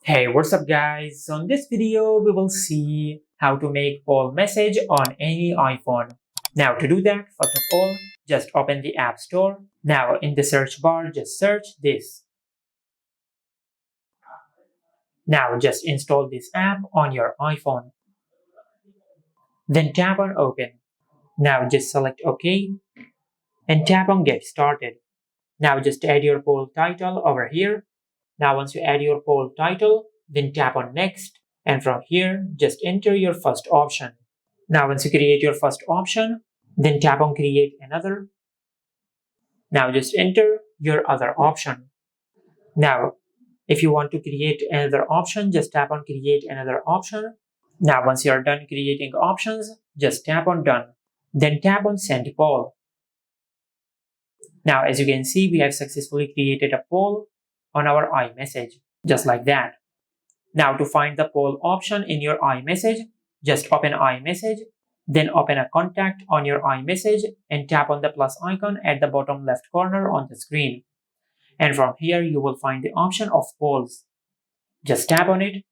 Hey, what's up guys? On this video, we will see how to make poll message on any iPhone. Now to do that, first of all, just open the App Store. Now in the search bar, just search this. Now just install this app on your iPhone. Then tap on Open. Now just select OK and tap on Get Started. Now just add your poll title over here. Now once you add your poll title, then tap on Next. And from here, just enter your first option. Now once you create your first option, then tap on Create Another. Now just enter your other option. Now, if you want to create another option, just tap on Create Another Option. Now once you are done creating options, just tap on Done. Then tap on Send Poll. Now as you can see, we have successfully created a poll on our iMessage, just like that. Now to find the poll option in your iMessage, just open iMessage, then open a contact on your iMessage and tap on the plus icon at the bottom left corner on the screen. And from here you will find the option of polls. Just tap on it,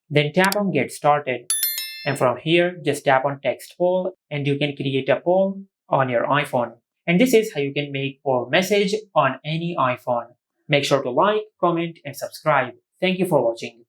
then tap on Get Started. And from here just tap on Text Poll and you can create a poll on your iPhone. And this is how you can make poll message on any iPhone. Make sure to like, comment and subscribe. Thank you for watching.